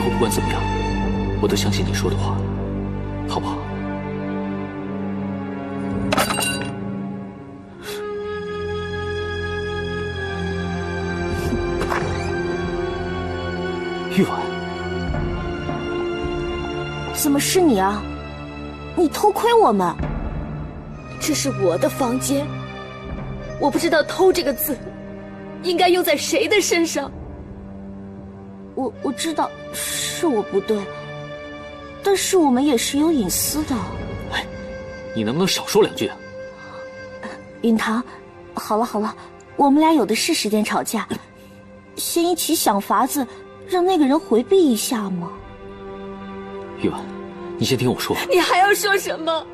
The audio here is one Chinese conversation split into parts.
后不管怎么样，我都相信你说的话，好不好？玉婉，怎么是你啊？你偷窥我们？这是我的房间，我不知道“偷”这个字应该用在谁的身上。我知道是我不对，但是我们也是有隐私的。哎，你能不能少说两句啊？允堂，好了好了，我们俩有的是时间吵架，先一起想法子让那个人回避一下嘛。玉婉，你先听我说。你还要说什么？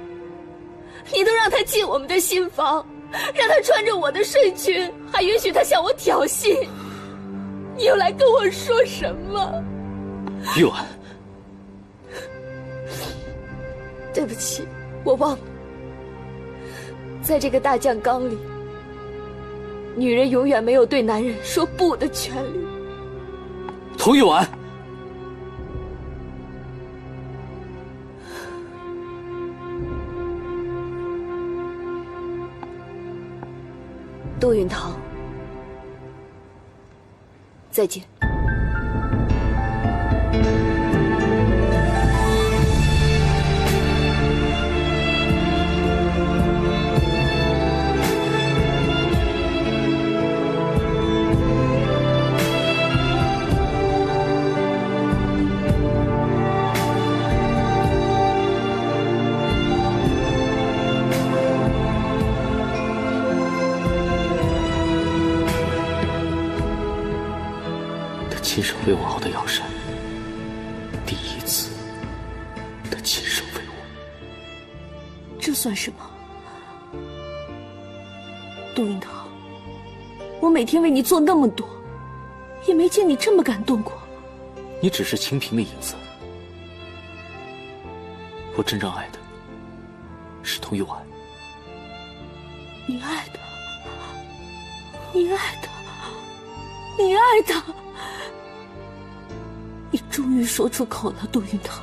你都让他进我们的新房，让他穿着我的睡裙，还允许他向我挑衅，你又来跟我说什么？玉婉，对不起，我忘了，在这个大酱缸里，女人永远没有对男人说不的权利。童玉婉，杜允堂，再见。亲手为我熬的药膳，第一次，他亲手为我。这算什么？杜允堂，我每天为你做那么多，也没见你这么感动过。你只是清贫的影子，我真正爱的是童玉婉。你爱他，你爱他，你爱他。你终于说出口了，杜云堂。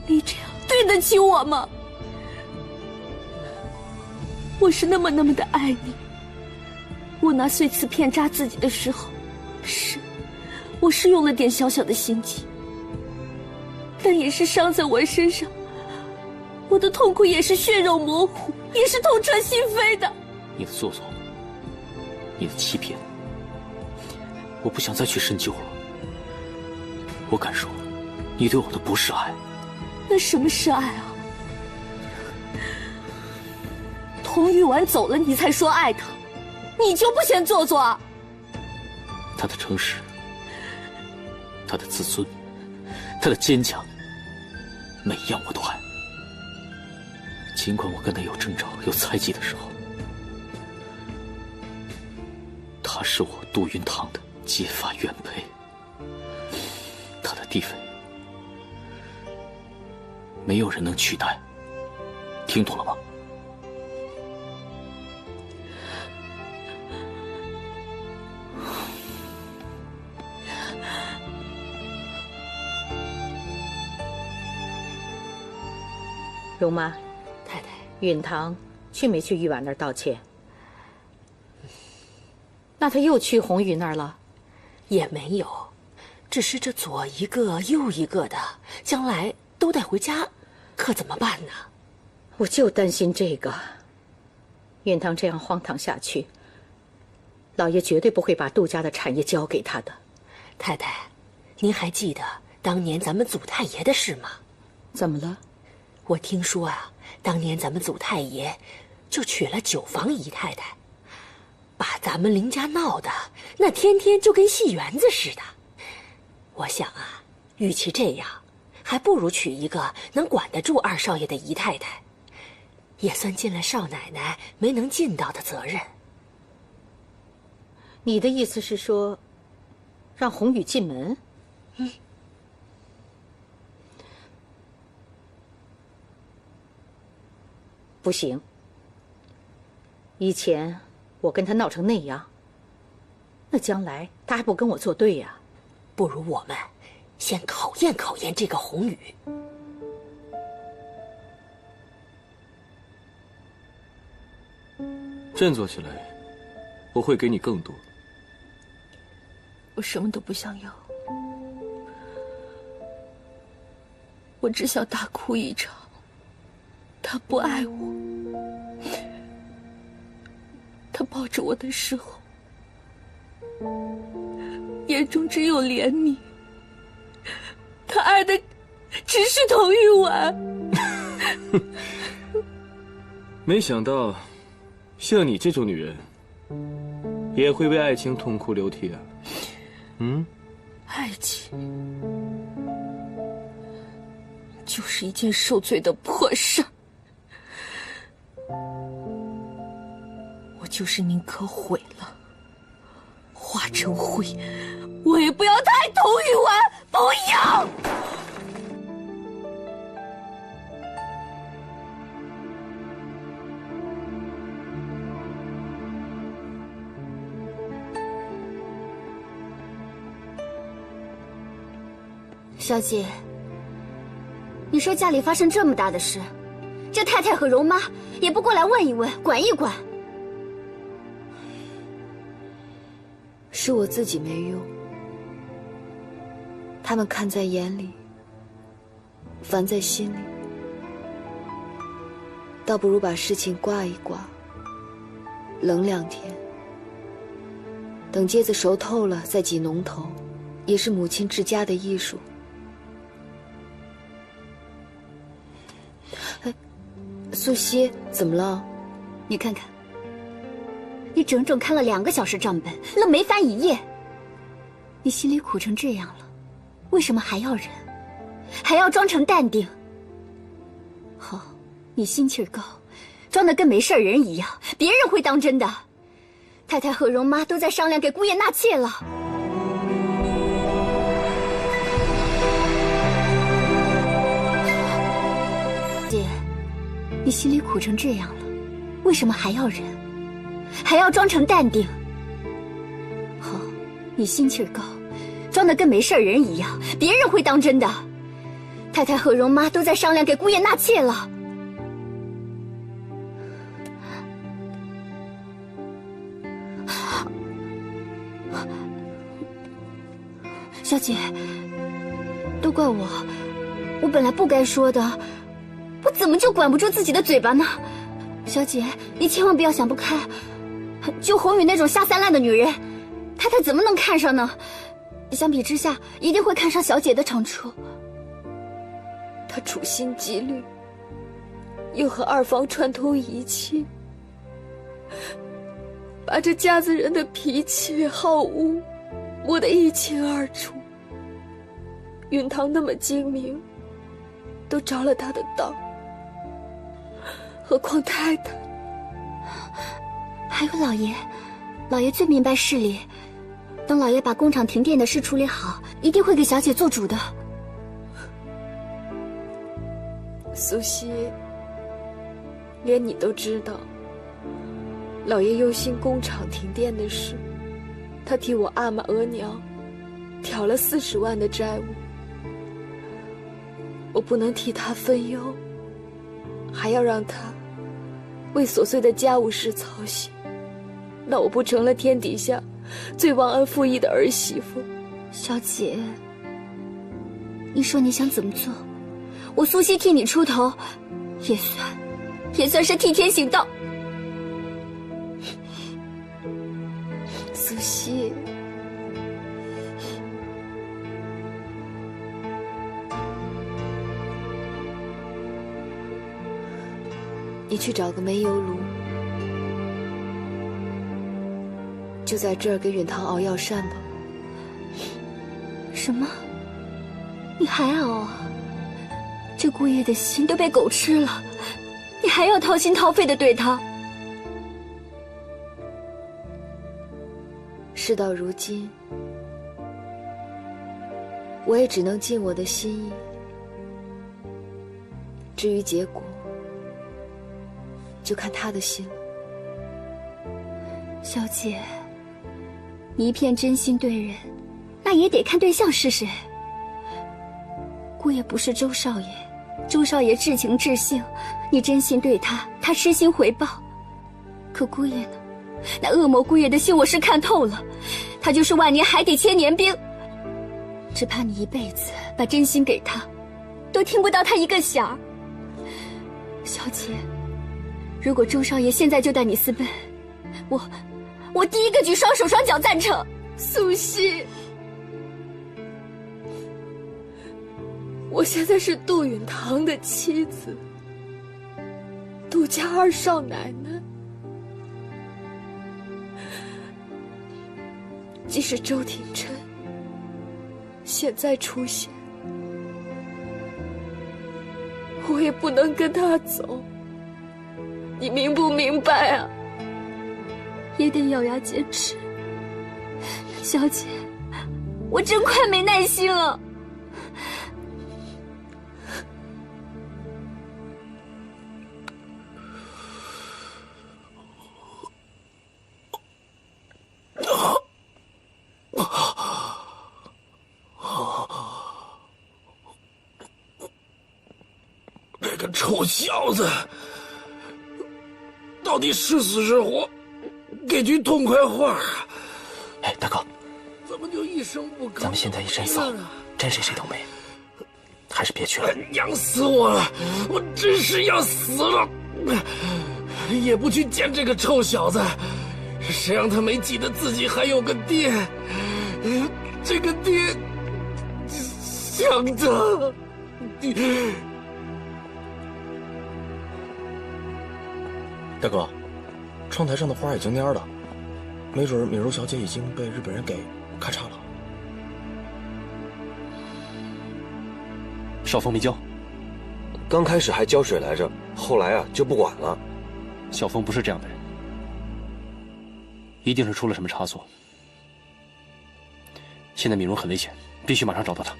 你这样对得起我吗？我是那么的爱你。我拿碎瓷片扎自己的时候，我是用了点小小的心机，但也是伤在我身上。我的痛苦也是血肉模糊，也是痛彻心扉的。你的做作，你的欺骗，我不想再去深究了。我敢说，你对我的不是爱。那什么是爱啊？童玉婉走了，你才说爱他，你就不嫌做作啊？他的诚实，他的自尊，他的坚强，每一样我都爱。尽管我跟他有争吵、有猜忌的时候，他是我杜云堂的结发原配。他的地位，没有人能取代，听懂了吗？容妈，太太，允堂去没去玉婉那儿道歉？那他又去红玉那儿了？也没有，只是这左一个右一个的，将来都带回家，可怎么办呢？我就担心这个。允堂这样荒唐下去，老爷绝对不会把杜家的产业交给他的。太太，您还记得当年咱们祖太爷的事吗？怎么了？我听说啊，当年咱们祖太爷就娶了9房姨太太，把咱们林家闹的那天天就跟戏园子似的。我想啊，与其这样，还不如娶一个能管得住二少爷的姨太太，也算尽了少奶奶没能尽到的责任。你的意思是说，让红雨进门？不行。以前我跟他闹成那样，那将来他还不跟我作对呀？不如我们先考验考验这个宏宇。振作起来，我会给你更多。我什么都不想要，我只想大哭一场。他不爱我，他抱着我的时候，眼中只有怜悯。他爱的只是童玉婉。没想到，像你这种女人，也会为爱情痛哭流涕啊。爱情就是一件受罪的破事儿。我就是宁可毁了，化成灰，我也不要他爱童玉婉，不要！小姐，你说家里发生这么大的事，这太太和容妈也不过来问一问，管一管。是我自己没用，他们看在眼里，烦在心里，倒不如把事情挂一挂，冷2天，等疖子熟透了再挤脓头，也是母亲治家的艺术。素汐，怎么了？你看看，你整整看了2个小时账本，愣没翻一页。你心里苦成这样了，为什么还要忍？还要装成淡定？好，你心气儿高，装得跟没事人一样，别人会当真的。太太和容妈都在商量给姑爷纳妾了。姐，你心里苦成这样了，为什么还要忍？还要装成淡定？好，你心气儿高，装得跟没事人一样，别人会当真的。太太和容妈都在商量给姑爷纳妾了。小姐，都怪我，我本来不该说的，我怎么就管不住自己的嘴巴呢？小姐，你千万不要想不开，就宏宇那种下三滥的女人，太太怎么能看上呢？相比之下，一定会看上小姐的长处。他处心积虑，又和二房串通一气，把这家子人的脾气好恶摸得一清二楚。允堂那么精明，都着了他的道，何况太太？还有老爷，老爷最明白事理，等老爷把工厂停电的事处理好，一定会给小姐做主的。苏西，连你都知道，老爷忧心工厂停电的事，他替我阿玛额娘挑了40万的债务，我不能替他分忧，还要让他为琐碎的家务事操心，那我不成了天底下最忘恩负义的儿媳妇？小姐，你说你想怎么做？我苏西替你出头，也算是替天行道。苏西，你去找个煤油炉，就在这儿给允堂熬药膳吧。什么？你还熬啊？这姑爷的心都被狗吃了，你还要掏心掏肺的对他？事到如今，我也只能尽我的心意。至于结果，就看他的心了。小姐，你一片真心对人，那那也得看对象是谁。姑爷不是周少爷，周少爷至情至性，你真心对他，他痴心回报。可姑爷呢？那恶魔姑爷的心我是看透了，他就是万年海底千年冰，只怕你一辈子把真心给他，都听不到他一个响儿。小姐，如果周少爷现在就带你私奔，我第一个举双手双脚赞成。苏西，我现在是杜允堂的妻子，杜家二少奶奶。即使周廷琛现在出现，我也不能跟他走，你明不明白啊？也得咬牙坚持。小姐，我真快没耐心了。这个臭小子，到底是死是活？给句痛快话啊！哎，大哥，怎么就一声不吭？咱们现在一身骚，真谁谁都没，还是别去了。娘死我了！我真是要死了！也不去见这个臭小子，谁让他没记得自己还有个爹？这个爹想他。大哥，窗台上的花已经蔫了，没准敏如小姐已经被日本人给咔嚓了。少峰没浇，刚开始还浇水来着，后来啊就不管了。小峰不是这样的人，一定是出了什么差错。现在敏如很危险，必须马上找到她。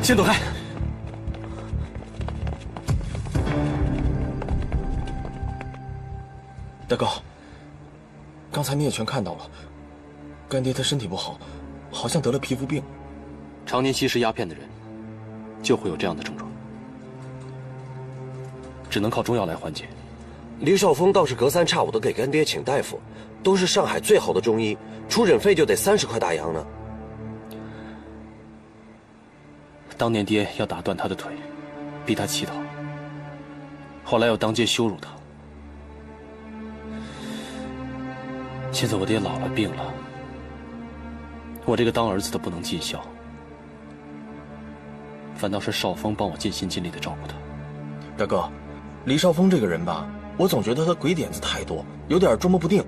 先躲开！大哥，刚才你也全看到了，干爹他身体不好，好像得了皮肤病。常年吸食鸦片的人，就会有这样的症状，只能靠中药来缓解。黎少峰倒是隔三差五的给干爹请大夫，都是上海最好的中医，出诊费就得30块大洋呢。当年爹要打断他的腿，逼他乞讨，后来又当街羞辱他。现在我爹老了病了，我这个当儿子的不能尽孝，反倒是少峰帮我尽心尽力的照顾他。大哥，黎少峰这个人吧，我总觉得他鬼点子太多，有点捉摸不定。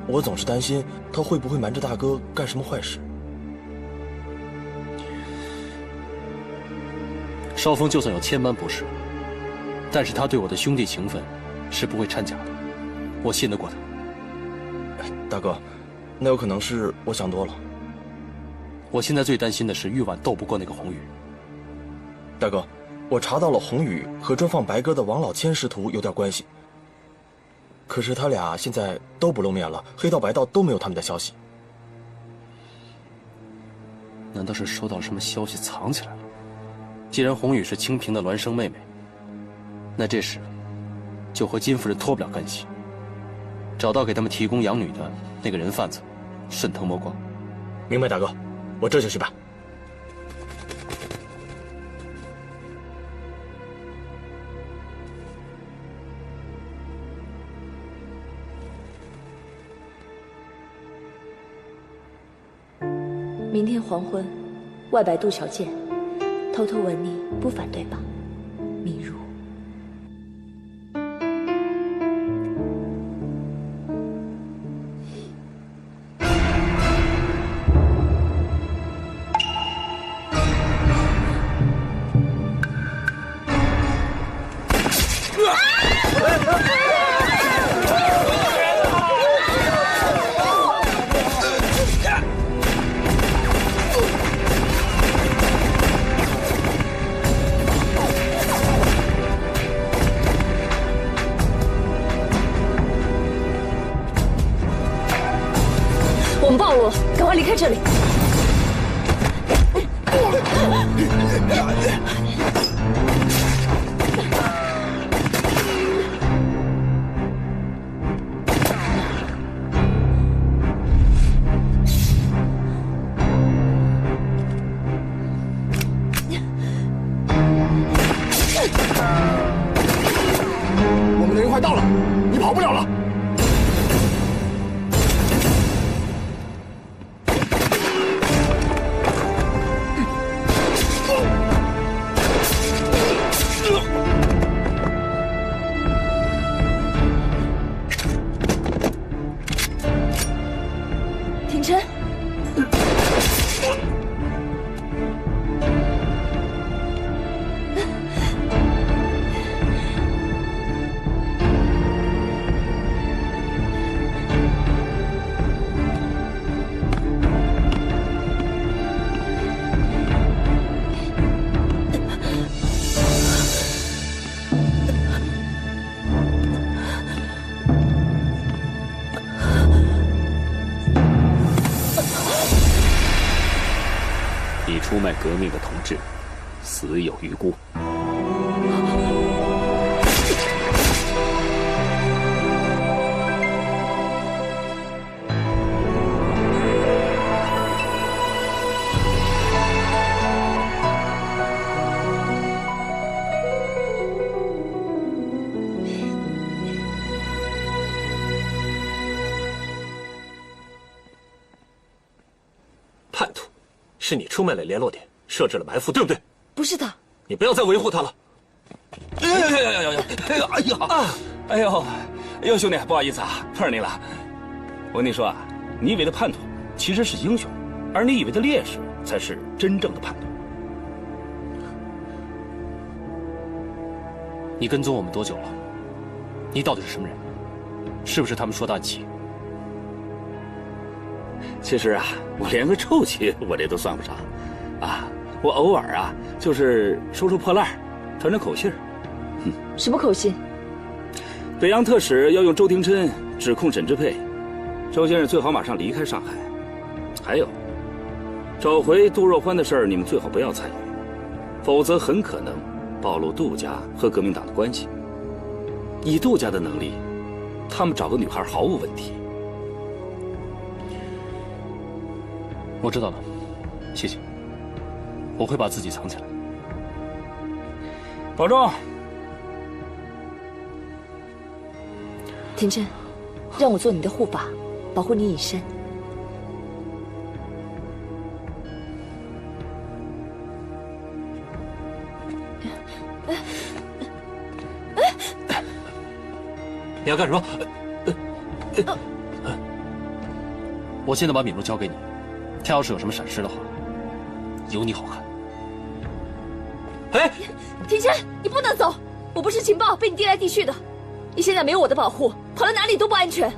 我总是担心他会不会瞒着大哥干什么坏事。少峰就算有千般不是，但是他对我的兄弟情分是不会掺假的，我信得过他。大哥，那有可能是我想多了。我现在最担心的是玉婉斗不过那个红雨。大哥，我查到了红雨和专放白鸽的王老千师徒有点关系，可是他俩现在都不露面了，黑道白道都没有他们的消息。难道是收到了什么消息藏起来了？既然红雨是清平的孪生妹妹，那这事就和金夫人脱不了干系。找到给他们提供养女的那个人贩子，顺藤摸瓜。明白，大哥，我这就去办。明天黄昏，外摆渡桥见。偷偷吻你，不反对吧，敏如？们暴露了，赶快离开这里。我们的人快到了，你跑不了了。廷琛，你出卖革命的同志，死有余辜。叛徒，是你出卖了联络点，设置了埋伏，对不对？不是的，你不要再维护他了。哎呦，兄弟，不好意思啊，碰上你了。我跟你说啊，你以为的叛徒其实是英雄，而你以为的烈士才是真正的叛徒。你跟踪我们多久了？你到底是什么人？是不是他们说的暗棋？其实啊，我连个臭棋我这都算不上，啊，我偶尔啊就是收收破烂，传传口信儿。什么口信？北洋特使要用周廷琛指控沈志佩，周先生最好马上离开上海。还有，找回杜若欢的事儿，你们最好不要参与，否则很可能暴露杜家和革命党的关系。以杜家的能力，他们找个女孩毫无问题。我知道了，谢谢。我会把自己藏起来。保重。廷琛，让我做你的护法，保护你隐身。你要干什么？我现在把敏茹交给你，她要是有什么闪失的话，有你好看。哎，廷琛，你不能走！我不是情报被你递来递去的，你现在没有我的保护，跑到哪里都不安全，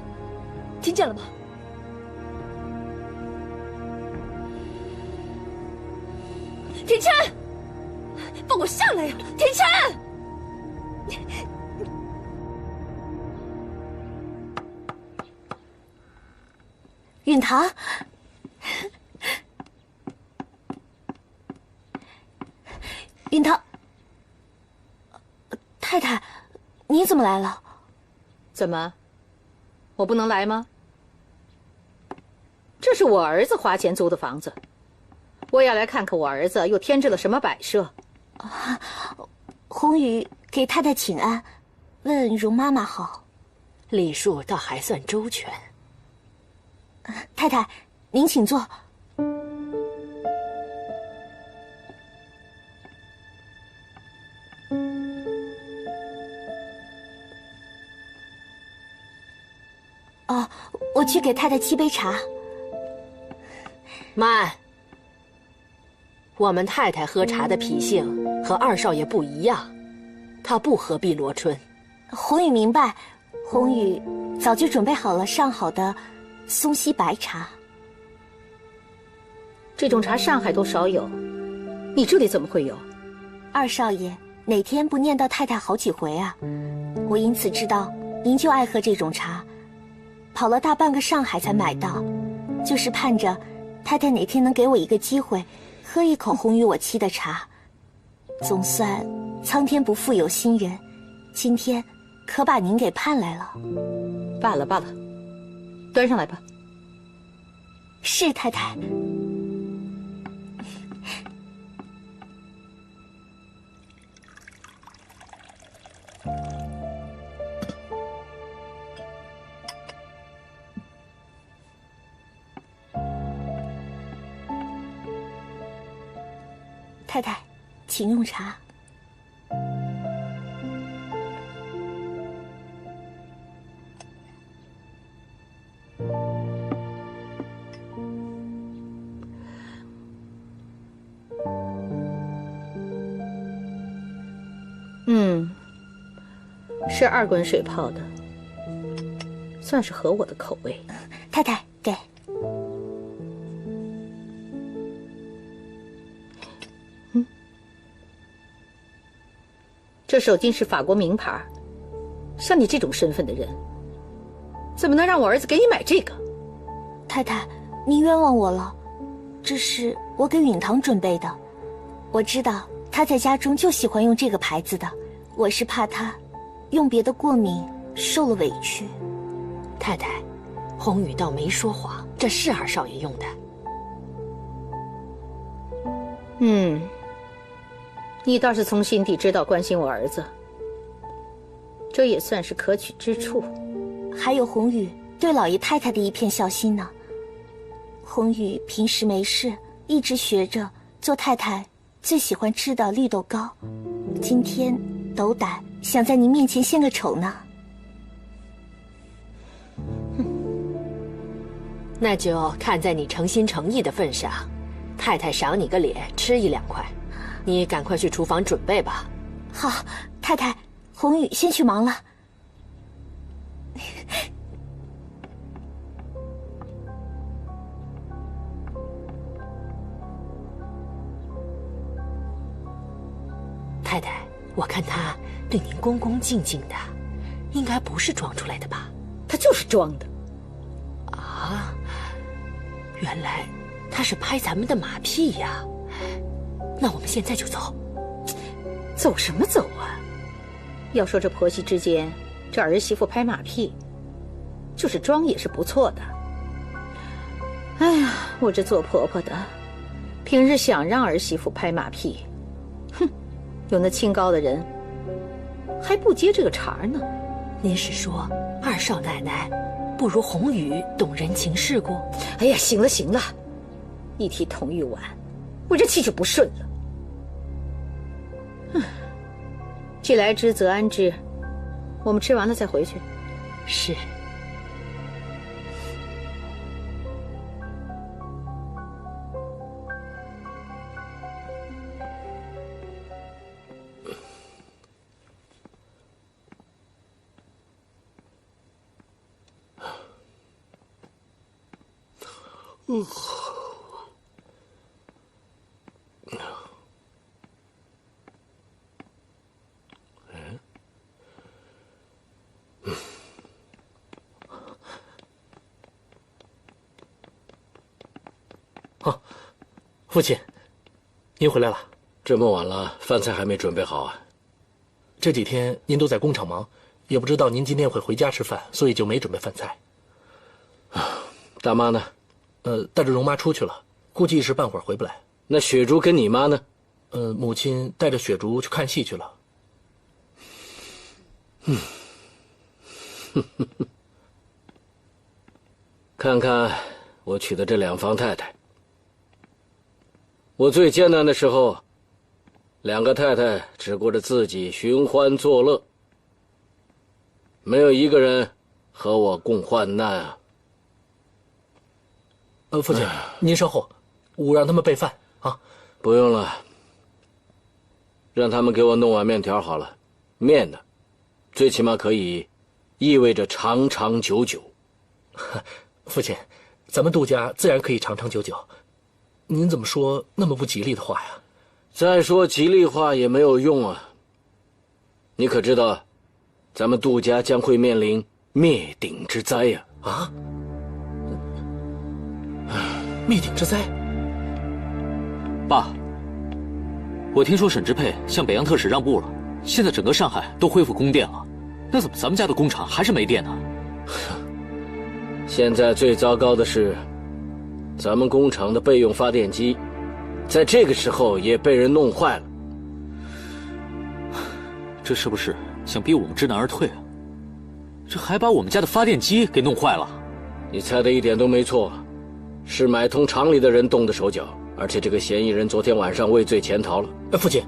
听见了吗？廷琛，放我上来呀！廷琛！允堂，允堂，太太，你怎么来了？怎么，我不能来吗？这是我儿子花钱租的房子，我要来看看我儿子又添置了什么摆设。红雨给太太请安，问容妈妈好。礼数倒还算周全。太太，您请坐。哦，我去给太太沏杯茶。慢，我们太太喝茶的脾性和二少爷不一样，她不喝碧螺春。红雨明白，红雨早就准备好了上好的松溪白茶。这种茶上海都少有，你这里怎么会有？二少爷哪天不念叨太太好几回啊？我因此知道您就爱喝这种茶，跑了大半个上海才买到，就是盼着太太哪天能给我一个机会，喝一口红宇我沏的茶。总算苍天不负有心人，今天可把您给盼来了。罢了罢了，端上来吧。是太太。太太，请用茶。是2滚水泡的，算是合我的口味。太太，给。这手巾是法国名牌，像你这种身份的人，怎么能让我儿子给你买这个？太太，您冤枉我了，这是我给允堂准备的。我知道他在家中就喜欢用这个牌子的，我是怕他用别的过敏，受了委屈。太太，红宇倒没说谎，这是二少爷用的。你倒是从心底知道关心我儿子，这也算是可取之处。还有红宇对老爷太太的一片孝心呢。红宇平时没事一直学着做太太最喜欢吃的绿豆糕，今天斗胆想在您面前献个丑呢。那就看在你诚心诚意的份上，太太赏你个脸，吃1-2块。你赶快去厨房准备吧。好，太太，红宇先去忙了。太太，我看他对您恭恭敬敬的，应该不是装出来的吧？他就是装的。啊，原来他是拍咱们的马屁呀！那我们现在就走。走什么走啊？要说这婆媳之间，这儿媳妇拍马屁，就是装也是不错的。哎呀，我这做婆婆的，平日想让儿媳妇拍马屁，哼，有那清高的人还不接这个茬呢。您是说二少奶奶不如红宇懂人情世故？哎呀，行了行了，一提童玉婉，我这气就不顺了。既来之则安之，我们吃完了再回去。是。父亲，您回来了。这么晚了，饭菜还没准备好啊？这几天您都在工厂忙，也不知道您今天会回家吃饭，所以就没准备饭菜。大妈呢？带着容妈出去了，估计一时半会儿回不来。那雪竹跟你妈呢？母亲带着雪竹去看戏去了。看看我娶的这2房太太，我最艰难的时候，2个太太只顾着自己寻欢作乐，没有一个人和我共患难啊。父亲，您稍后，我让他们备饭啊。不用了，让他们给我弄碗面条好了，面呢，最起码可以意味着长长久久。父亲，咱们杜家自然可以长长久久。您怎么说那么不吉利的话呀？再说吉利话也没有用啊。你可知道，咱们杜家将会面临灭顶之灾呀！灭顶之灾。爸，我听说沈之沛向北洋特使让步了，现在整个上海都恢复供电了，那怎么咱们家的工厂还是没电呢？现在最糟糕的是，咱们工厂的备用发电机，在这个时候也被人弄坏了。这是不是想逼我们知难而退啊？这还把我们家的发电机给弄坏了。你猜的一点都没错，是买通厂里的人动的手脚，而且这个嫌疑人昨天晚上畏罪潜逃了。父亲，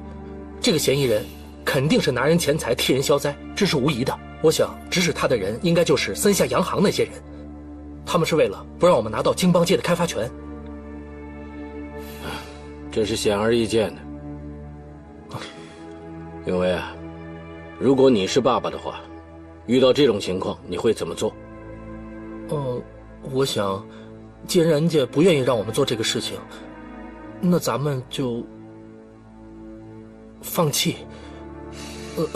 这个嫌疑人肯定是拿人钱财替人消灾，这是无疑的。我想指使他的人应该就是森下洋行那些人，他们是为了不让我们拿到京邦街的开发权。这是显而易见的，因为啊，如果你是爸爸的话，遇到这种情况你会怎么做？我想，既然人家不愿意让我们做这个事情，那咱们就放弃。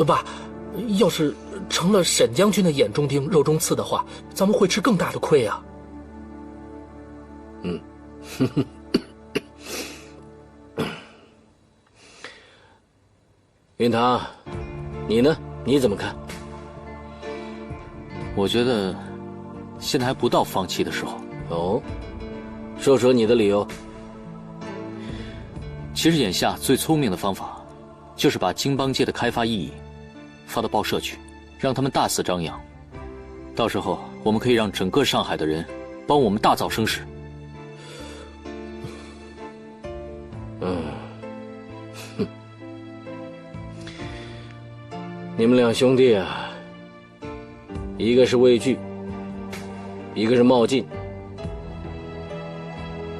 爸，要是成了沈将军的眼中钉、肉中刺的话，咱们会吃更大的亏啊。云堂，你呢？你怎么看？我觉得现在还不到放弃的时候。哦，说说你的理由。其实眼下最聪明的方法，就是把京邦街的开发异议发到报社去，让他们大肆张扬。到时候我们可以让整个上海的人帮我们大造声势。你们两兄弟啊，一个是畏惧，一个是冒进。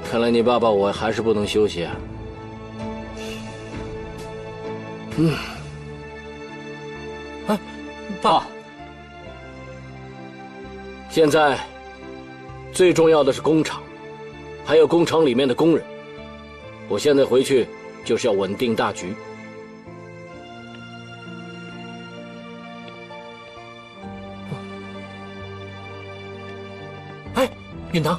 看来你爸爸我还是不能休息啊。爸，现在最重要的是工厂，还有工厂里面的工人。我现在回去就是要稳定大局。允堂，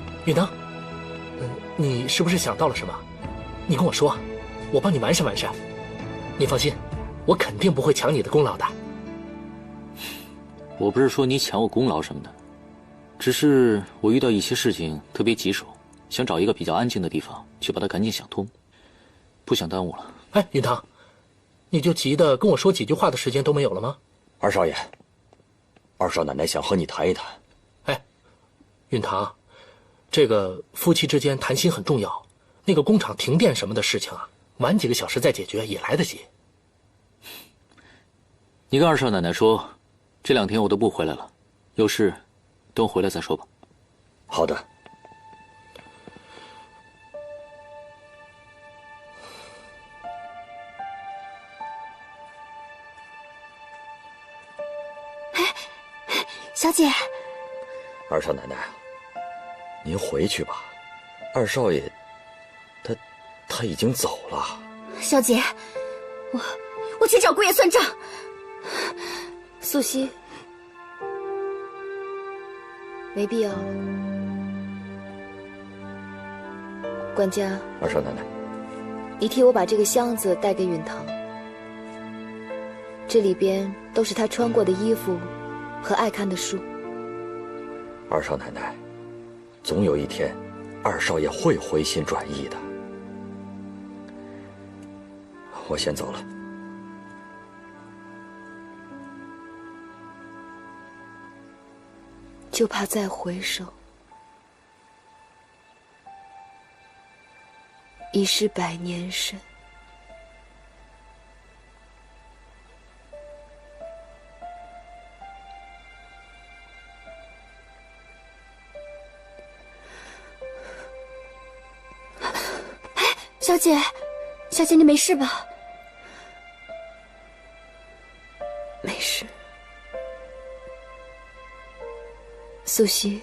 你是不是想到了什么？你跟我说，我帮你完善完善。你放心，我肯定不会抢你的功劳的。我不是说你抢我功劳什么的，只是我遇到一些事情特别棘手，想找一个比较安静的地方去把它赶紧想通，不想耽误了。允堂，你就急得跟我说几句话的时间都没有了吗？二少爷，二少奶奶想和你谈一谈。允堂，这个夫妻之间谈心很重要，那个工厂停电什么的事情啊，晚几个小时再解决也来得及。你跟二少奶奶说，这2天我都不回来了，有事等我回来再说吧。好的。小姐，二少奶奶，您回去吧，二少爷，他已经走了。小姐，我去找姑爷算账。素汐，没必要了。管家，二少奶奶，你替我把这个箱子带给允堂，这里边都是他穿过的衣服和爱看的书。二少奶奶，总有一天，二少爷会回心转意的。我先走了。就怕再回首，已是百年身。小姐，小姐，你没事吧？没事。素汐，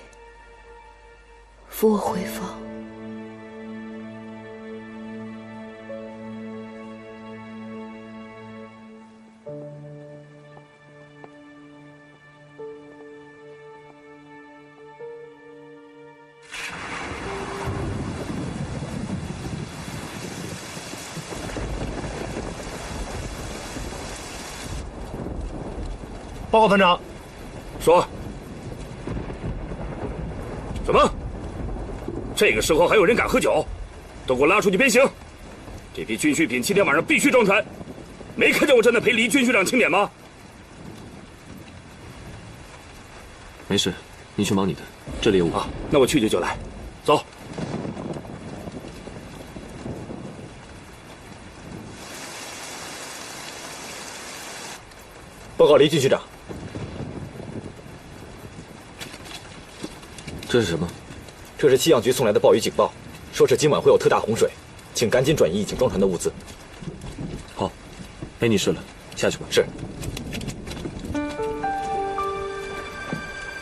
扶我回房。报告团长。说。什么？这个时候还有人敢喝酒？都给我拉出去鞭刑！这批军需品今天晚上必须装船。没看见我正在陪黎军区长清点吗？没事，你去忙你的，这里有我。啊，那我去就来。走。报告黎军区长。这是什么？这是气象局送来的暴雨警报，说是今晚会有特大洪水，请赶紧转移已经装船的物资。好，没你事了，下去吧。是。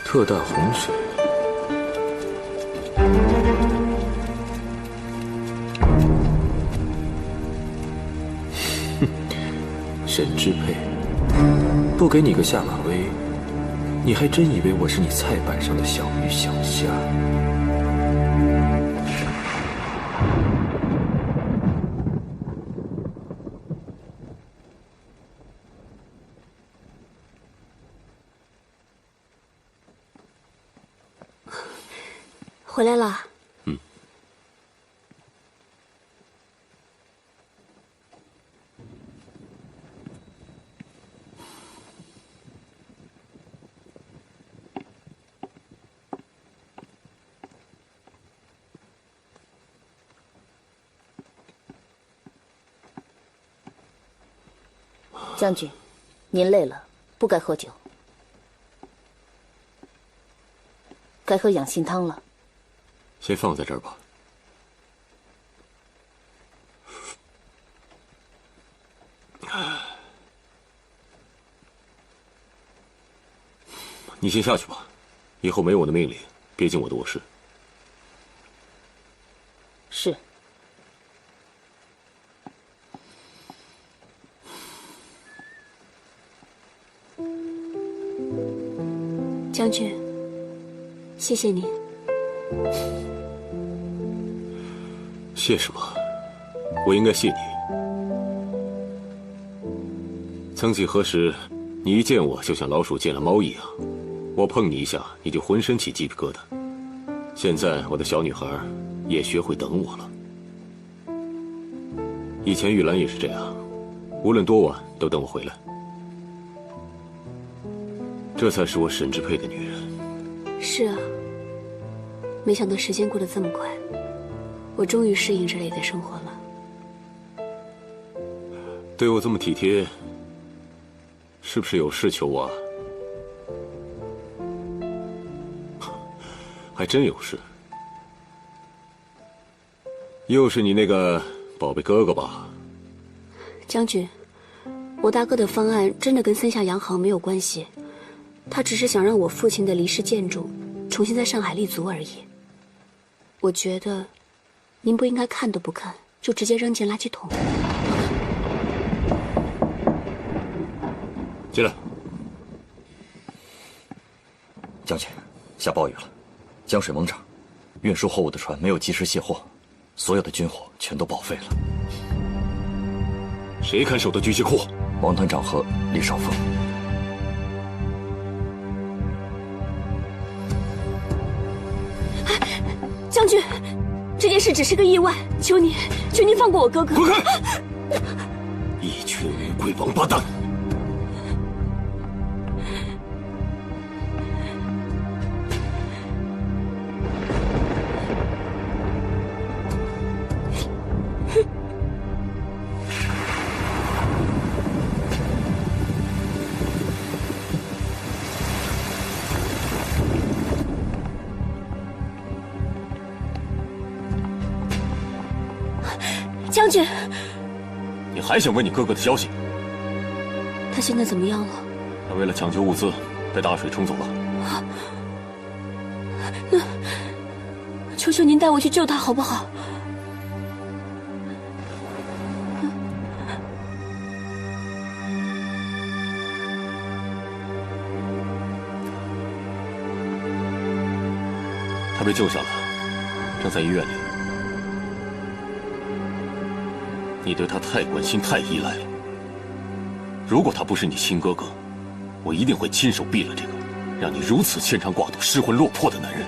特大洪水。沈之沛，不给你个下马威，你还真以为我是你菜板上的小鱼小虾？回来了。将军，您累了，不该喝酒，该喝养心汤了。先放在这儿吧。你先下去吧，以后没我的命令，别进我的卧室。是。将军，谢谢你。谢什么？我应该谢你。曾几何时，你一见我就像老鼠见了猫一样，我碰你一下，你就浑身起鸡皮疙瘩。现在我的小女孩也学会等我了。以前玉兰也是这样，无论多晚都等我回来。这才是我沈之沛的女人。是啊，没想到时间过得这么快，我终于适应这里的生活了。对我这么体贴，是不是有事求我啊？还真有事。又是你那个宝贝哥哥吧？将军，我大哥的方案真的跟三峡洋行没有关系。他只是想让我父亲的离世建筑重新在上海立足而已。我觉得，您不应该看都不看就直接扔进垃圾桶。进来。将军，下暴雨了，江水猛涨，运输货物的船没有及时卸货，所有的军火全都报废了。谁看守的军械库？王团长和李少峰。将军，这件事只是个意外，求您放过我哥哥。滚开！一群乌龟王八蛋！将军，你还想问你哥哥的消息？他现在怎么样了？他为了抢救物资，被大水冲走了。那，求求您带我去救他好不好？他被救下了，正在医院里。你对他太关心、太依赖了。如果他不是你亲哥哥，我一定会亲手毙了这个让你如此牵肠挂肚、失魂落魄的男人。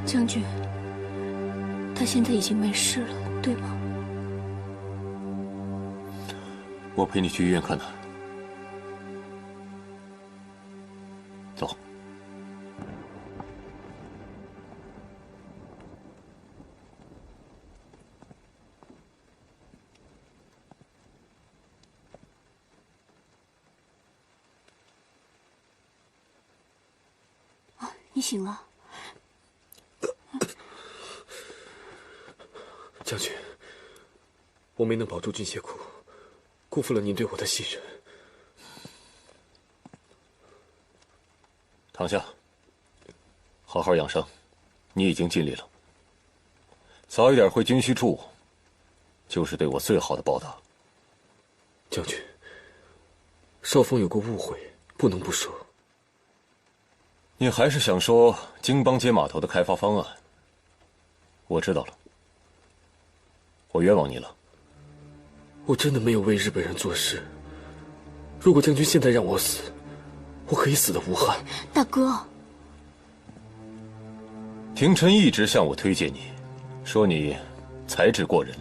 将军，他现在已经没事了，对吗？我陪你去医院看他。走。啊，你醒了。将军，我没能保住军械库，辜负了您对我的信任。躺下，好好养伤。你已经尽力了，早一点回军需处，就是对我最好的报答。将军，少峰有过误会，不能不说。你还是想说京邦街码头的开发方案？我知道了。我冤枉你了。我真的没有为日本人做事。如果将军现在让我死，我可以死得无憾。大哥，廷琛一直向我推荐你，说你才智过人，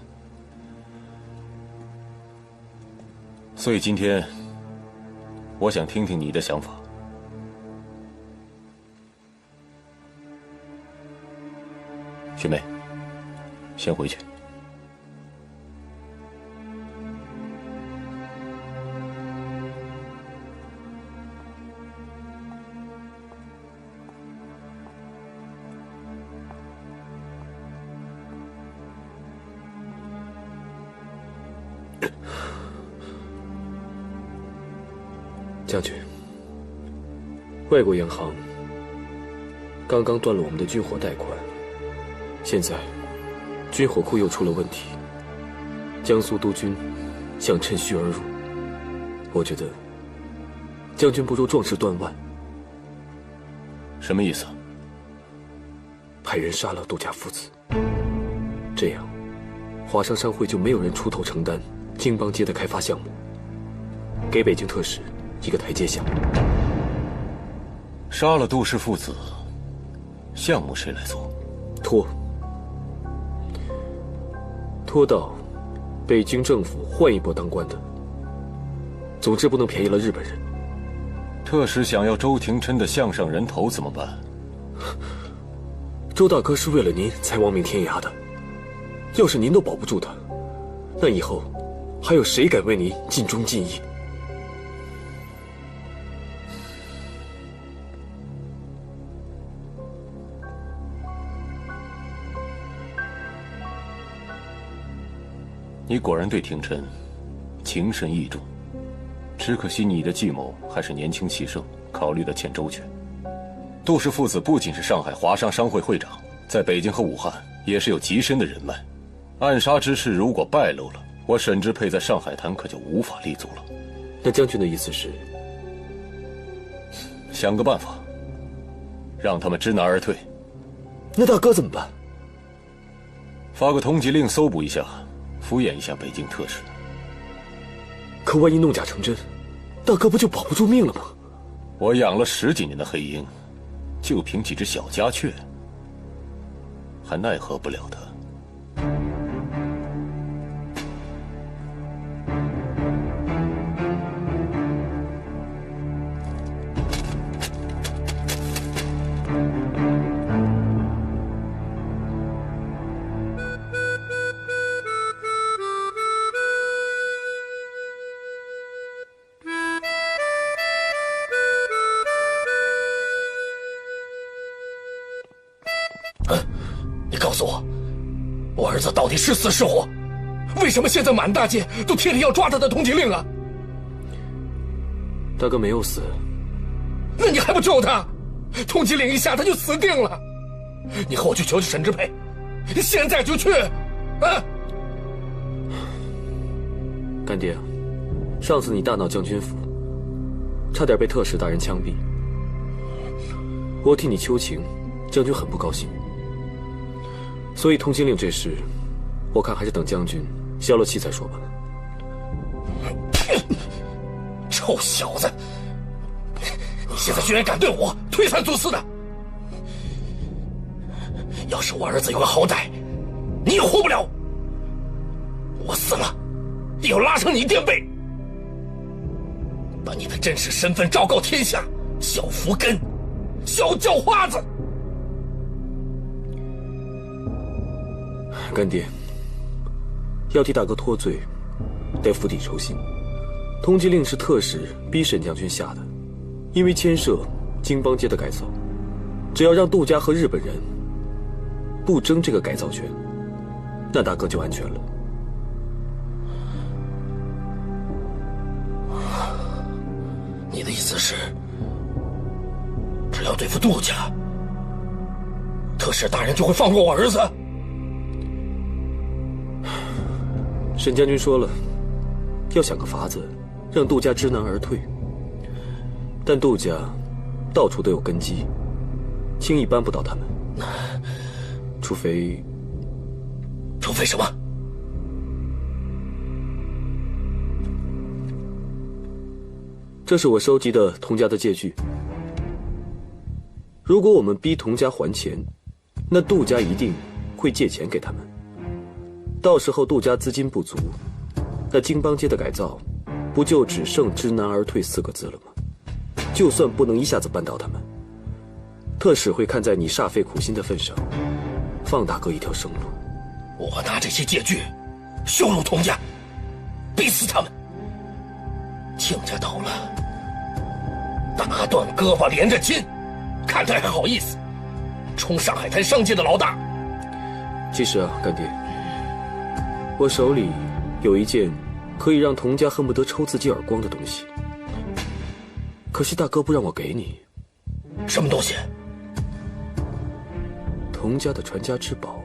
所以今天我想听听你的想法。学妹，先回去。将军，外国洋行刚刚断了我们的军火贷款，现在军火库又出了问题，江苏督军想趁虚而入。我觉得将军不如壮士断腕。什么意思？派人杀了杜家父子，这样华商商会就没有人出头承担京邦街的开发项目，给北京特使一个台阶下。杀了杜氏父子，项目谁来做？拖到北京政府换一波当官的。总之不能便宜了日本人。特使想要周廷琛的项上人头怎么办？周大哥是为了您才亡命天涯的，要是您都保不住他，那以后还有谁敢为您尽忠尽义？你果然对廷琛情深意重，只可惜你的计谋还是年轻气盛，考虑的欠周全。杜氏父子不仅是上海华商商会会长，在北京和武汉也是有极深的人脉。暗杀之事如果败露了，我沈之沛在上海滩可就无法立足了。那将军的意思是？想个办法，让他们知难而退。那大哥怎么办？发个通缉令搜捕一下，敷衍一下北京特使。可万一弄假成真，大哥不就保不住命了吗？我养了10几年的黑鹰，就凭几只小家雀，还奈何不了他。你告诉我，我儿子到底是死是活？为什么现在满大街都贴着要抓他的通缉令啊？大哥没有死，那你还不救他？通缉令一下他就死定了。你和我去求求沈之沛，现在就去！啊！干爹，上次你大闹将军府，差点被特使大人枪毙。我替你求情，将军很不高兴。所以通缉令这事，我看还是等将军消了气再说吧。臭小子，你现在居然敢对我推三阻四的！要是我儿子有个好歹，你也活不了。我死了，也要拉上你垫背，把你的真实身份昭告天下。小福根，小叫花子。干爹，要替大哥脱罪，得釜底抽薪。通缉令是特使逼沈将军下的，因为牵涉京邦街的改造，只要让杜家和日本人不争这个改造权，那大哥就安全了。你的意思是，只要对付杜家，特使大人就会放过我儿子？沈将军说了，要想个法子让杜家知难而退，但杜家到处都有根基，轻易扳不倒他们。除非什么？这是我收集的童家的借据。如果我们逼童家还钱，那杜家一定会借钱给他们。到时候杜家资金不足，那京邦街的改造不就只剩知难而退4个字了吗？就算不能一下子扳倒他们，特使会看在你煞费苦心的份上，放大哥一条生路。我拿这些借据羞辱童家，逼死他们。亲家倒了，打断胳膊连着筋，看他还好意思冲上海滩商界的老大。其实啊，干爹，我手里有一件可以让童家恨不得抽自己耳光的东西，可惜大哥不让我给你。什么东西？童家的传家之宝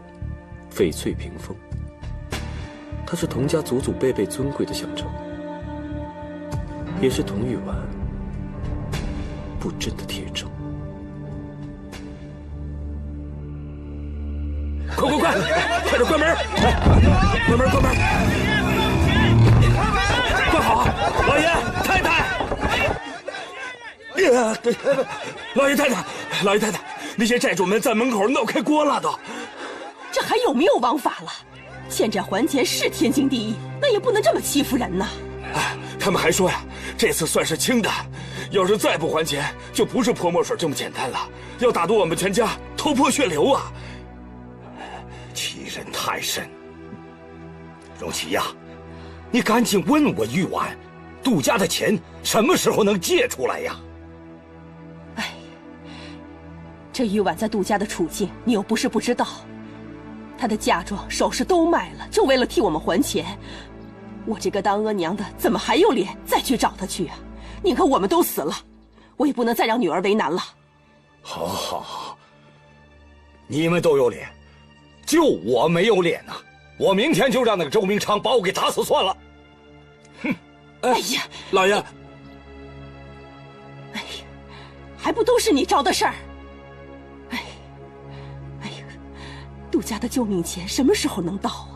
翡翠屏风，它是童家祖祖辈辈尊贵的象征，也是童玉婉不争的铁证。快快点关门！关门！快好，老爷太太！老爷太太，那些债主们在门口闹开锅了都。这还有没有王法了？欠债还钱是天经地义，那也不能这么欺负人呐。他们还说呀，这次算是轻的，要是再不还钱，就不是泼墨水这么简单了，要打动我们全家头破血流啊！欺人太甚。荣琪呀，你赶紧问我玉婉，杜家的钱什么时候能借出来呀？哎，这玉婉在杜家的处境，你又不是不知道。她的嫁妆、首饰都卖了，就为了替我们还钱。我这个当阿娘的，怎么还有脸再去找她去啊？宁可我们都死了，我也不能再让女儿为难了。好，你们都有脸，就我没有脸呐！我明天就让那个周明昌把我给打死算了。哼！哎呀，老爷，哎呀，还不都是你招的事儿？哎呀，杜家的救命钱什么时候能到啊？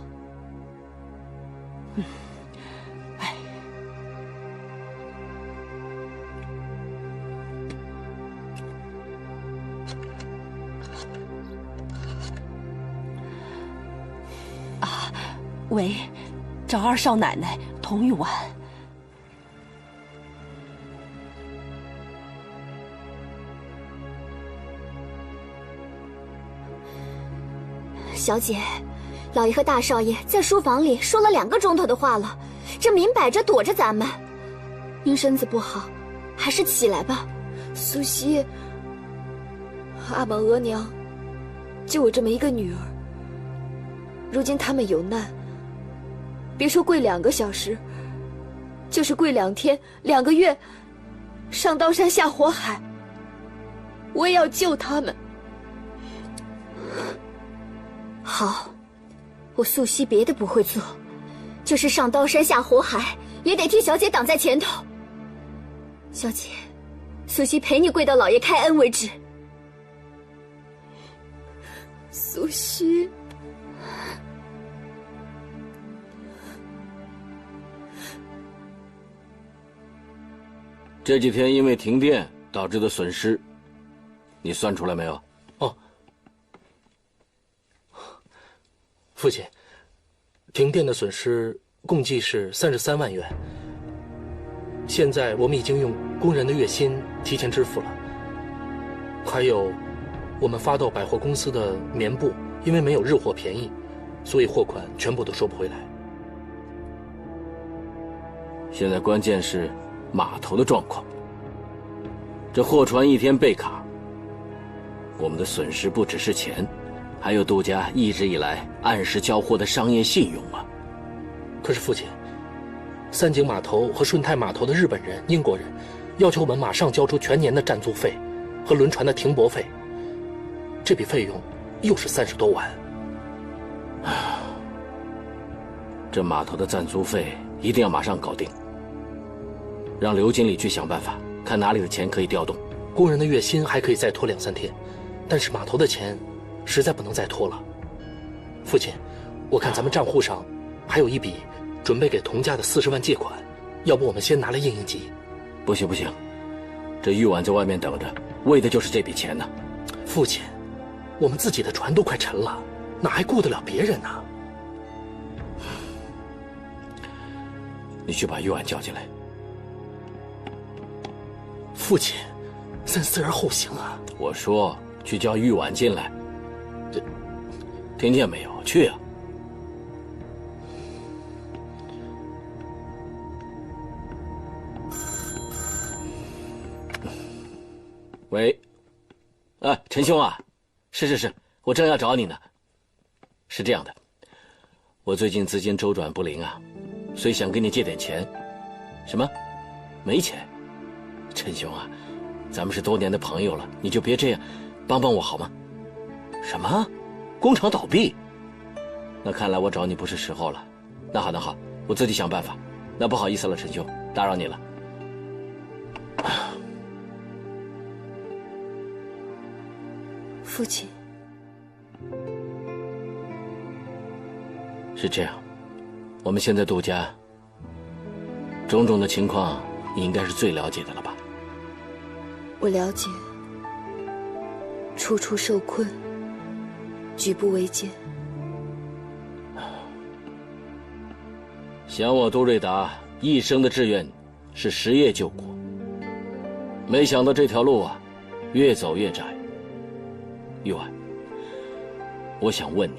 喂，找二少奶奶童玉婉。小姐，老爷和大少爷在书房里说了2个钟头的话了，这明摆着躲着咱们。您身子不好，还是起来吧。苏西，阿玛额娘，就我这么一个女儿，如今他们有难，别说跪2个小时，就是跪2天、2个月，上刀山下火海，我也要救他们。好，我素汐别的不会做，就是上刀山下火海，也得替小姐挡在前头。小姐，素汐陪你跪到老爷开恩为止。苏西，这几天因为停电导致的损失，你算出来没有？哦，父亲，停电的损失共计是33万元。现在我们已经用工人的月薪提前支付了，还有我们发到百货公司的棉布，因为没有日货便宜，所以货款全部都收不回来。现在关键是码头的状况，这货船一天被卡，我们的损失不只是钱，还有杜家一直以来按时交货的商业信用啊。可是父亲，三井码头和顺泰码头的日本人、英国人要求我们马上交出全年的占租费和轮船的停泊费，这笔费用又是30多万。这码头的占租费一定要马上搞定，让刘经理去想办法，看哪里的钱可以调动。工人的月薪还可以再拖2、3天，但是码头的钱实在不能再拖了。父亲，我看咱们账户上还有一笔准备给童家的40万借款，要不我们先拿来应应急？不行不行，这玉婉在外面等着，为的就是这笔钱呢。父亲，我们自己的船都快沉了，哪还顾得了别人呢？你去把玉婉叫进来。父亲，三思而后行啊！我说去叫玉婉进来。听见没有？去啊！喂，陈兄啊，是，我正要找你呢。是这样的，我最近资金周转不灵啊，所以想跟你借点钱。什么？没钱？陈兄啊，咱们是多年的朋友了，你就别这样，帮帮我好吗？什么？工厂倒闭？那看来我找你不是时候了。那好，我自己想办法。那不好意思了，陈兄，打扰你了。父亲，是这样，我们现在杜家种种的情况，你应该是最了解的了吧？我了解，处处受困，举步维艰。想我杜瑞达一生的志愿是实业救国，没想到这条路啊，越走越窄。玉婉，我想问你，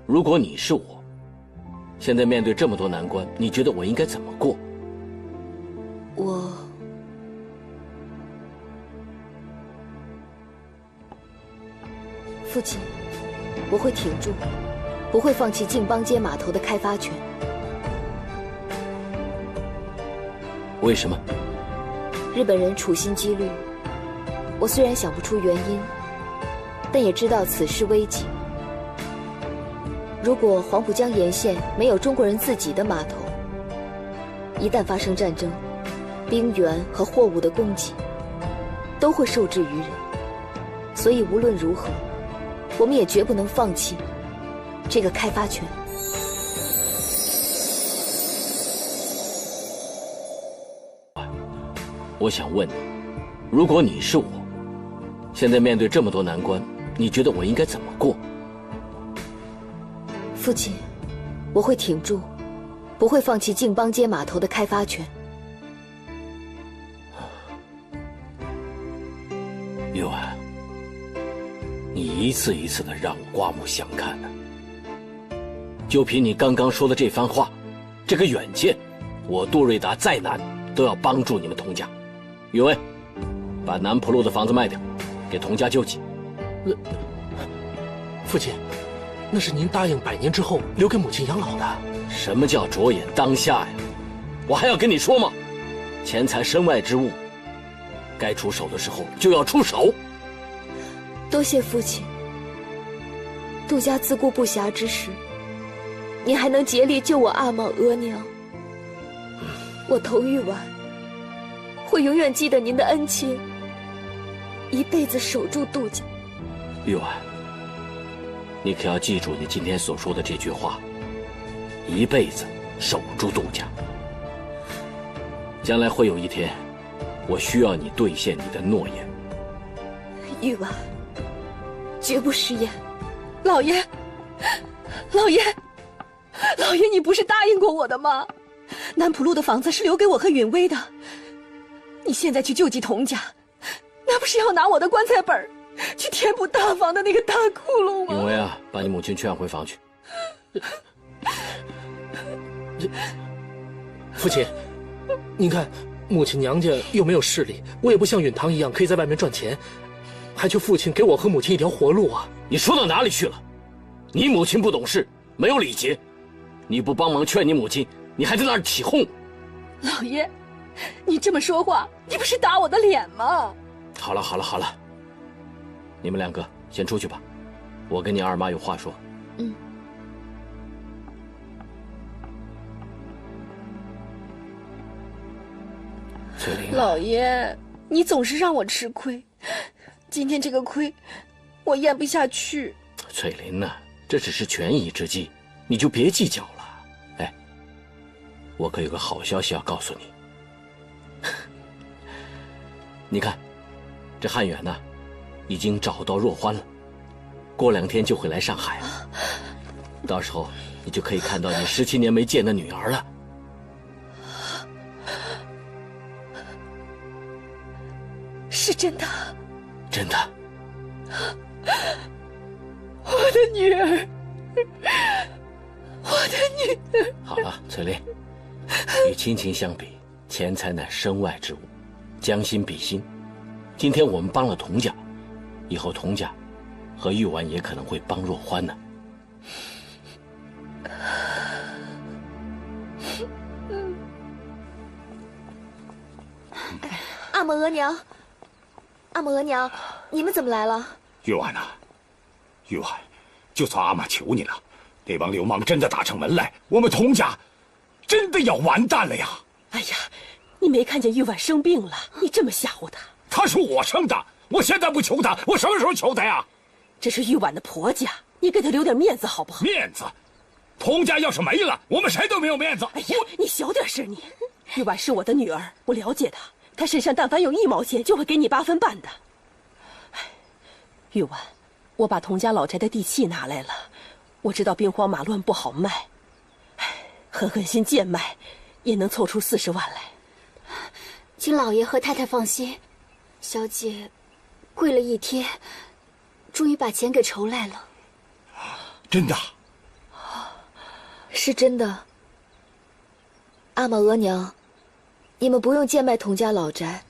如果你是我，现在面对这么多难关，你觉得我应该怎么过？父亲，我会挺住，不会放弃靖邦街码头的开发权。为什么？日本人处心积虑，我虽然想不出原因，但也知道此事危急。如果黄浦江沿线没有中国人自己的码头，一旦发生战争，兵员和货物的供给都会受制于人。所以无论如何，我们也绝不能放弃这个开发权。我想问你，如果你是我，现在面对这么多难关，你觉得我应该怎么过？父亲，我会挺住，不会放弃靖邦街码头的开发权。玉婉，你一次一次的让我刮目相看呢。就凭你刚刚说的这番话，这个远见，我杜瑞达再难都要帮助你们童家。宇威，把南浦路的房子卖掉，给童家救济。父亲，那是您答应100年之后留给母亲养老的。什么叫着眼当下呀？我还要跟你说吗？钱财身外之物，该出手的时候就要出手。多谢父亲。杜家自顾不暇之时，您还能竭力救我阿玛额娘。我童玉婉会永远记得您的恩情，一辈子守住杜家。玉婉，你可要记住你今天所说的这句话，一辈子守住杜家。将来会有一天，我需要你兑现你的诺言。玉婉，绝不食言。老爷，老爷，老爷，你不是答应过我的吗？南浦路的房子是留给我和允薇的，你现在去救济童家，那不是要拿我的棺材本去填补大房的那个大窟窿吗？允薇啊，把你母亲劝回房去。父亲，您看，母亲娘家又没有势力，我也不像允堂一样可以在外面赚钱，还求父亲给我和母亲一条活路啊！你说到哪里去了？你母亲不懂事，没有礼节，你不帮忙劝你母亲，你还在那儿起哄。老爷，你这么说话，你不是打我的脸吗？好了好了好了，你们两个先出去吧，我跟你二妈有话说。嗯。翠玲，老爷，你总是让我吃亏，今天这个亏，我咽不下去。翠玲呐，这只是权宜之计，你就别计较了。哎，我可有个好消息要告诉你。你看，这汉远呢，已经找到若欢了，过2天就会来上海了。到时候你就可以看到你17年没见的女儿了。是真的？真的。我的女儿，我的女儿。好了，翠玲，与亲情相比，钱财乃身外之物，将心比心。今天我们帮了童家，以后童家和玉婉也可能会帮若欢呢。阿嬷额娘，阿嬷额娘，你们怎么来了？玉婉呐，玉婉，就算阿玛求你了，那帮流氓真的打上门来，我们童家真的要完蛋了呀！哎呀，你没看见玉婉生病了，你这么吓唬她？她是我生的，我现在不求她，我什么时候求她呀？这是玉婉的婆家，你给她留点面子好不好？面子？童家要是没了，我们谁都没有面子。哎呀，你小点声你！玉婉是我的女儿，我了解她，她身上但凡有1毛钱，就会给你8分半的。玉婉，我把童家老宅的地契拿来了，我知道兵荒马乱不好卖，狠狠心贱卖，也能凑出40万来。请老爷和太太放心，小姐跪了1天，终于把钱给筹来了。真的？是真的。阿玛额娘，你们不用贱卖童家老宅，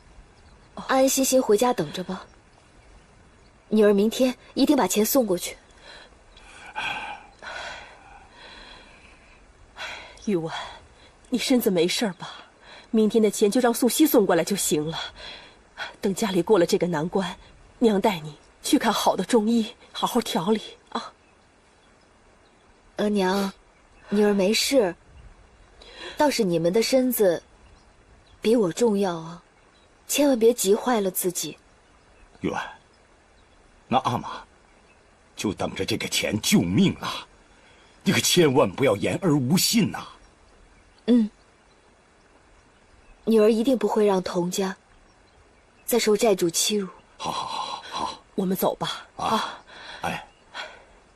安安心心回家等着吧。女儿明天一定把钱送过去。玉婉，你身子没事吧？明天的钱就让素汐送过来就行了。等家里过了这个难关，娘带你去看好的中医，好好调理啊。额娘，女儿没事，倒是你们的身子比我重要啊，千万别急坏了自己。玉婉，那阿玛就等着这个钱救命了，你可千万不要言而无信呐。嗯，女儿一定不会让童家再受债主欺辱。好好好好，我们走吧。啊，哎，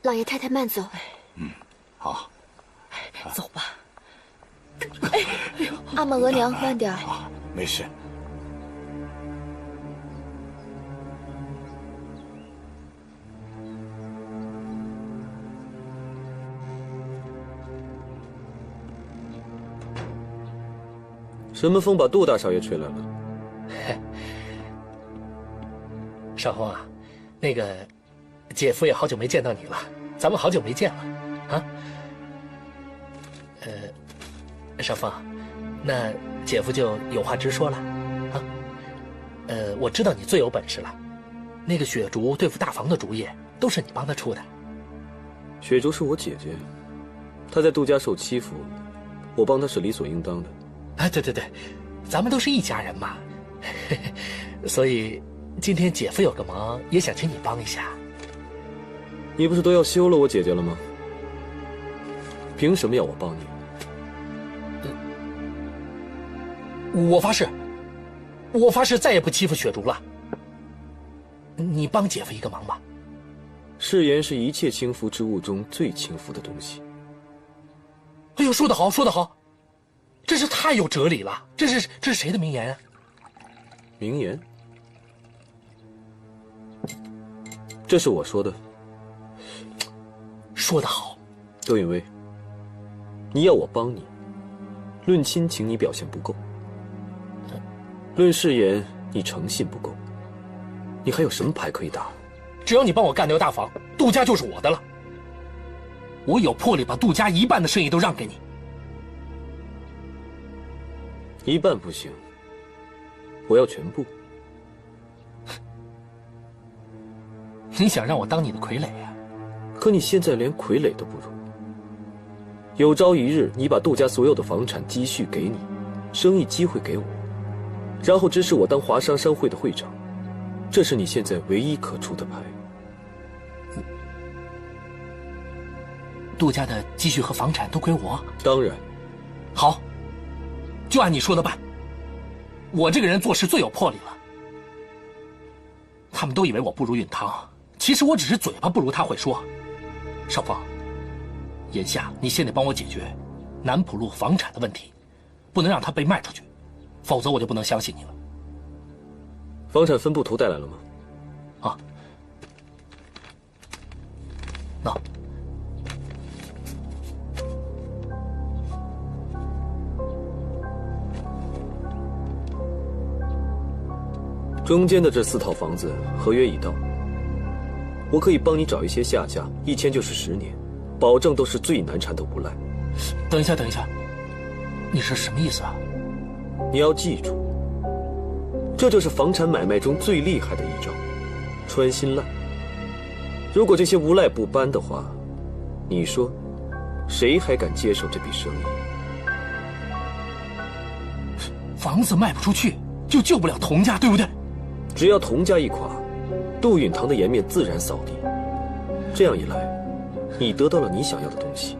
老爷太太慢走。嗯，好，走吧。哎，阿玛额娘慢点。没事。什么风把杜大少爷吹来了？少峰啊，那个姐夫也好久没见到你了，咱们好久没见了，啊？少峰，那姐夫就有话直说了，啊？我知道你最有本事了，那个雪竹对付大房的主意都是你帮他出的。雪竹是我姐姐，她在杜家受欺负，我帮她是理所应当的。啊，对对对，咱们都是一家人嘛，所以今天姐夫有个忙，也想请你帮一下。你不是都要休了我姐姐了吗？凭什么要我帮你？我发誓再也不欺负雪竹了。你帮姐夫一个忙吧。誓言是一切轻浮之物中最轻浮的东西。哎呦，说得好，说得好，真是太有哲理了。这是谁的名言啊？名言？这是我说的。说得好。窦允威，你要我帮你，论亲情你表现不够，论誓言你诚信不够，你还有什么牌可以打？只要你帮我干掉大房，杜家就是我的了。我有魄力把杜家一半的生意都让给你。一半不行，我要全部。你想让我当你的傀儡啊？可你现在连傀儡都不如。有朝一日，你把杜家所有的房产积蓄给你，生意机会给我，然后指使我当华商商会的会长，这是你现在唯一可出的牌。杜家的积蓄和房产都归我？当然。好，就按你说的办。我这个人做事最有魄力了。他们都以为我不如允堂，其实我只是嘴巴不如他会说。少峰，眼下你先得帮我解决南浦路房产的问题，不能让它被卖出去，否则我就不能相信你了。房产分布图带来了吗？啊，那。中间的这4套房子合约已到，我可以帮你找一些下家，一签就是10年，保证都是最难缠的无赖。等一下，你是什么意思啊？你要记住，这就是房产买卖中最厉害的一招——穿心烂。如果这些无赖不搬的话，你说，谁还敢接手这笔生意？房子卖不出去，就救不了童家，对不对？只要童家一垮，杜允堂的颜面自然扫地。这样一来，你得到了你想要的东西，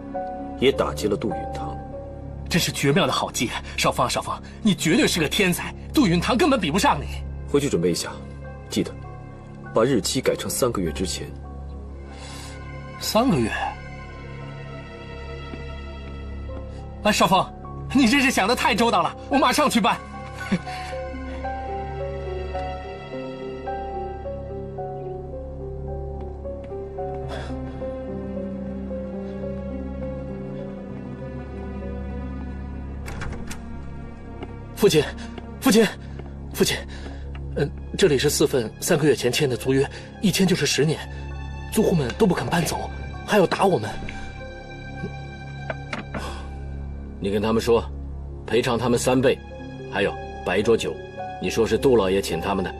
也打击了杜允堂。真是绝妙的好计，少峰，你绝对是个天才，杜允堂根本比不上你。回去准备一下，记得把日期改成3个月之前。3个月？哎，少峰，你真是想得太周到了，我马上去办。父亲，这里是4份3个月前签的租约，一签就是10年，租户们都不肯搬走，还要打我们。你跟他们说，赔偿他们3倍，还有白桌酒，你说是杜老爷请他们的。